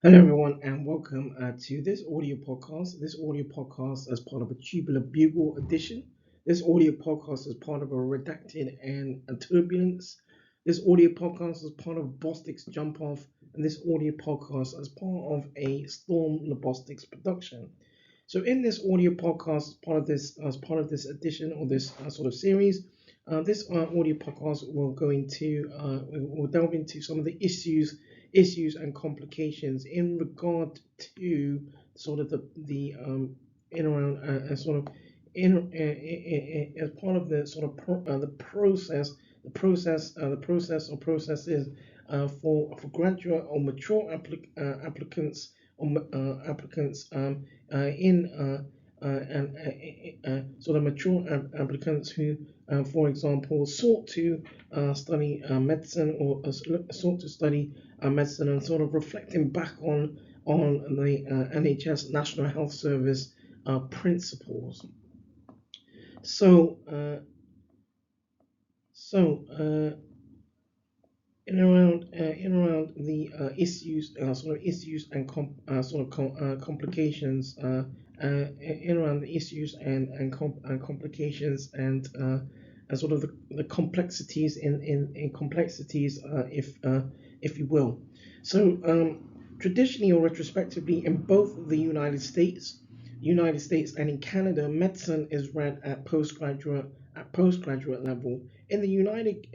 Hello, everyone, and welcome to this audio podcast. This audio podcast is part of a Tubular Bugle edition. This audio podcast is part of a Redacted and a Turbulance. This audio podcast is part of Bostic's Jump Off, and this audio podcast is part of a Storm Lobostics production. So, in this audio podcast, as part of this edition or this sort of series, this audio podcast will go into will delve into some of the issues and complications in regard to sort of the in around sort of as part of the sort of the process the process or processes for graduate or mature applicants applicants in sort of mature applicants who, for example, sought to study medicine or sought to study medicine, and sort of reflecting back on the NHS National Health Service principles. So, so in around the issues, sort of issues and complications, in around the issues and complications and sort of the complexities in complexities, if you will. So traditionally or retrospectively, in both the United States and in Canada, medicine is read at postgraduate level. In the United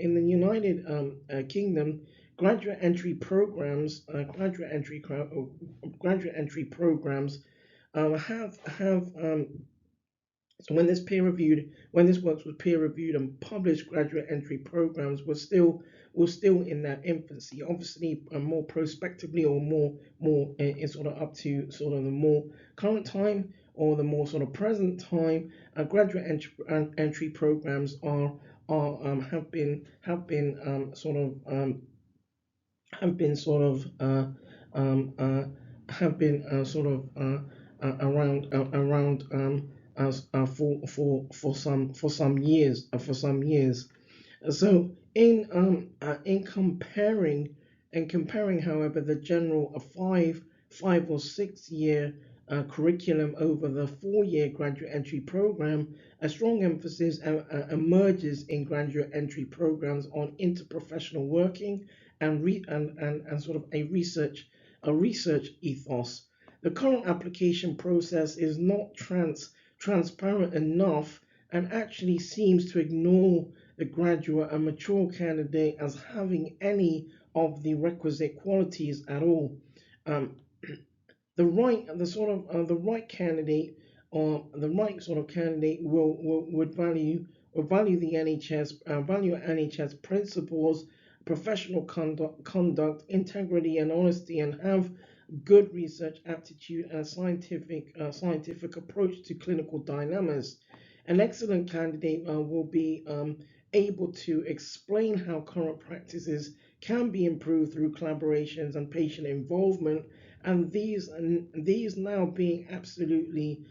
Kingdom, graduate entry programs, graduate entry programs have so when this work was peer reviewed and published, graduate entry programs were still in their infancy. Obviously, more prospectively or more is sort of up to sort of the more current time or the more sort of present time. Graduate entry programs have been sort of um, uh, have been sort of around for some years. So in comparing, however, the general a 5 or 6 year curriculum over the 4 year graduate entry program, a strong emphasis emerges in graduate entry programs on interprofessional working and sort of a research ethos. The current application process is not transparent enough and actually seems to ignore the graduate and mature candidate as having any of the requisite qualities at all. Um, the right candidate or the right sort of candidate would value the NHS principles, professional conduct, integrity, and honesty, and have good research aptitude and scientific approach to clinical dynamics. An excellent candidate will be able to explain how current practices can be improved through collaborations and patient involvement, and these now being absolutely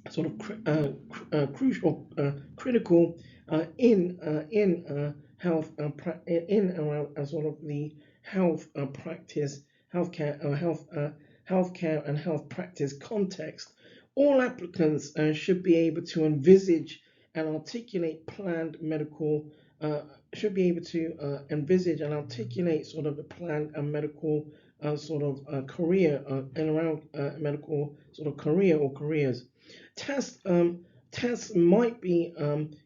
sort of crucial, critical in health in around sort of the health practice, healthcare and health practice context. All applicants should be able to envisage and articulate planned medical. Should be able to envisage and articulate sort of a planned medical sort of career and around medical sort of career or careers. Tests tests might be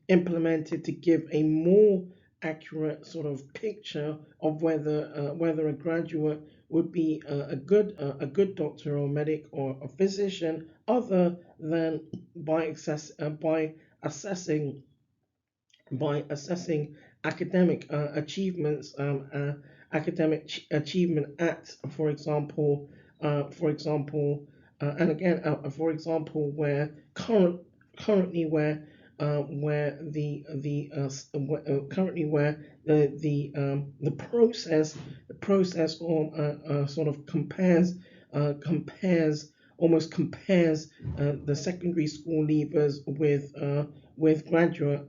implemented to give a more accurate sort of picture of whether a graduate would be a good doctor or medic or a physician, other than by assessing by assessing academic achievement at, for example, and again, for example, where currently where the process or sort of compares the secondary school leavers graduate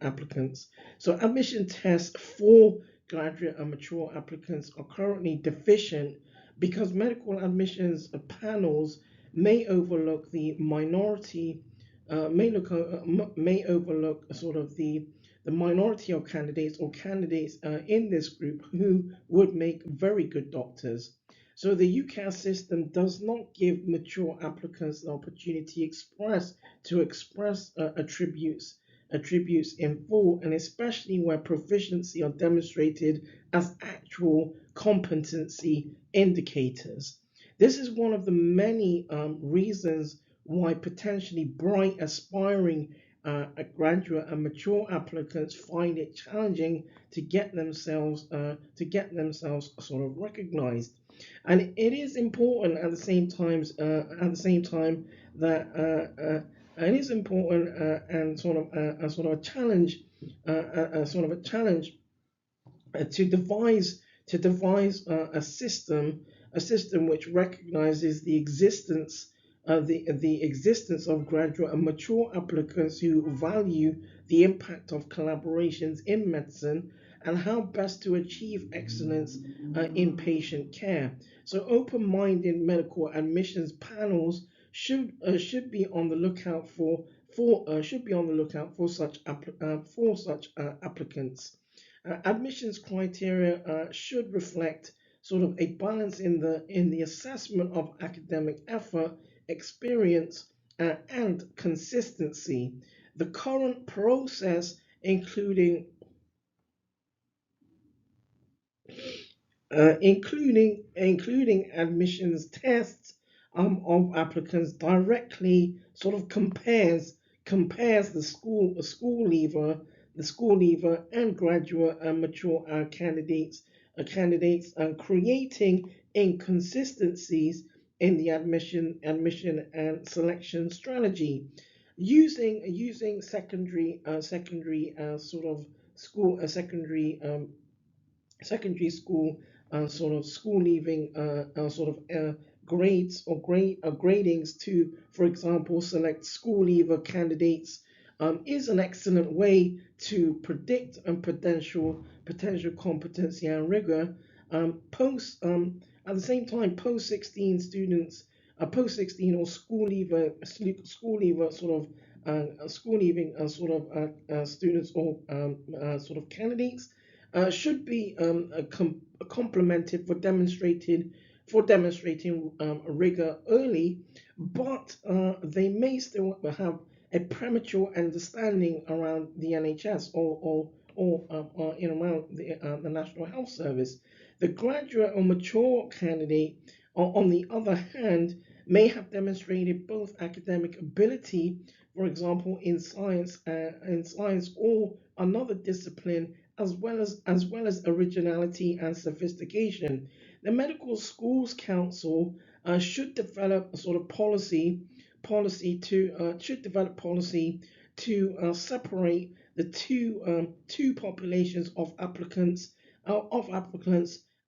applicants. So admission tests for graduate and mature applicants are currently deficient because medical admissions panels may overlook the minority, may overlook sort of the minority of candidates or candidates in this group who would make very good doctors. So the UCAS system does not give mature applicants the opportunity to express attributes in full, and especially where proficiency are demonstrated as actual competency indicators. This is one of the many reasons why potentially bright, aspiring graduate and mature applicants find it challenging to get themselves sort of recognized. And it is important at the same time that it is important and sort of a challenge, a challenge to devise a system which recognizes the existence of graduate and mature applicants who value the impact of collaborations in medicine and how best to achieve excellence in patient care. So open-minded medical admissions panels should be on the lookout for such applicants. Admissions criteria should reflect sort of a balance in the assessment of academic effort, experience, and consistency. The current process, including admissions tests of applicants, directly sort of compares the school leaver and graduate and mature candidates, creating inconsistencies in the admission and selection strategy. Using secondary sort of school secondary school sort of school leaving grades or gradings to, for example, select school leaver candidates is an excellent way to predict and potential competency and rigor. Post At the same time, post 16 students, post 16 or school leaver sort of school leaving students or sort of candidates should be complemented for demonstrating rigor early, but they may still have a premature understanding around the NHS or in around the National Health Service. The graduate or mature candidate, on the other hand, may have demonstrated both academic ability, for example, in science or another discipline, as well as originality and sophistication. The Medical Schools Council should develop a sort of policy to separate the two populations of applicants,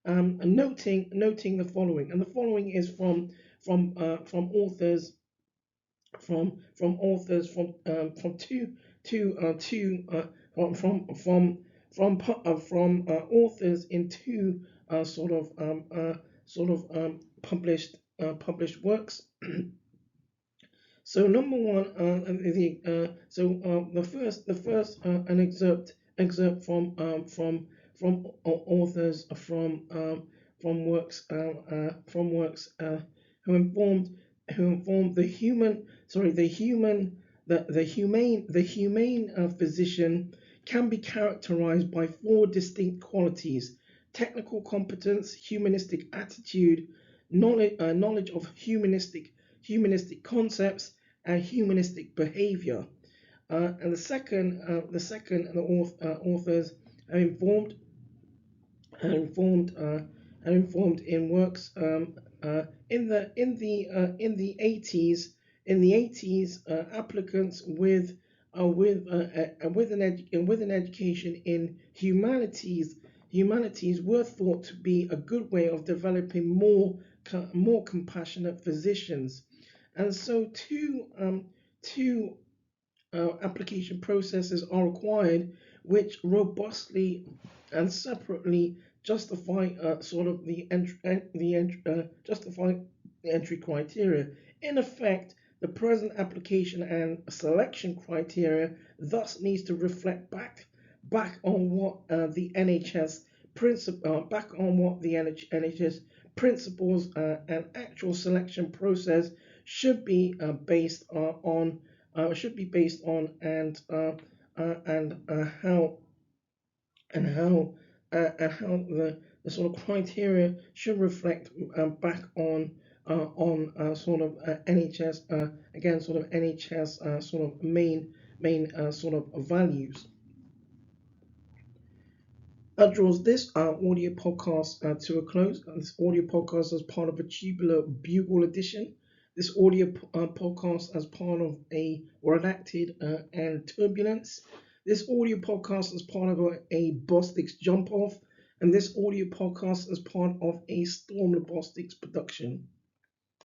noting the following, and the following is from authors from authors in two sort of published works. So number one, an excerpt from authors from works who informed the humane physician can be characterized by four distinct qualities: technical competence, humanistic attitude, knowledge of humanistic concepts, and humanistic behavior. And the authors are informed are informed in works in the 80s. Applicants with an education in humanities were thought to be a good way of developing more compassionate physicians. And so two application processes are required which robustly and separately justify sort of justify the entry criteria. In effect, the present application and selection criteria thus needs to reflect back on what the NHS back on what the NHS principles and actual selection process based on should be based on, and how the sort of criteria should reflect back on sort of NHS again sort of NHS sort of main sort of values. That draws this audio podcast to a close. This audio podcast is part of a Tubular Bugle edition. This audio podcast as part of a Redacted and Turbulance. This audio podcast is part of a Bostics Jump Off. And this audio podcast is part of a Storm Bostics production.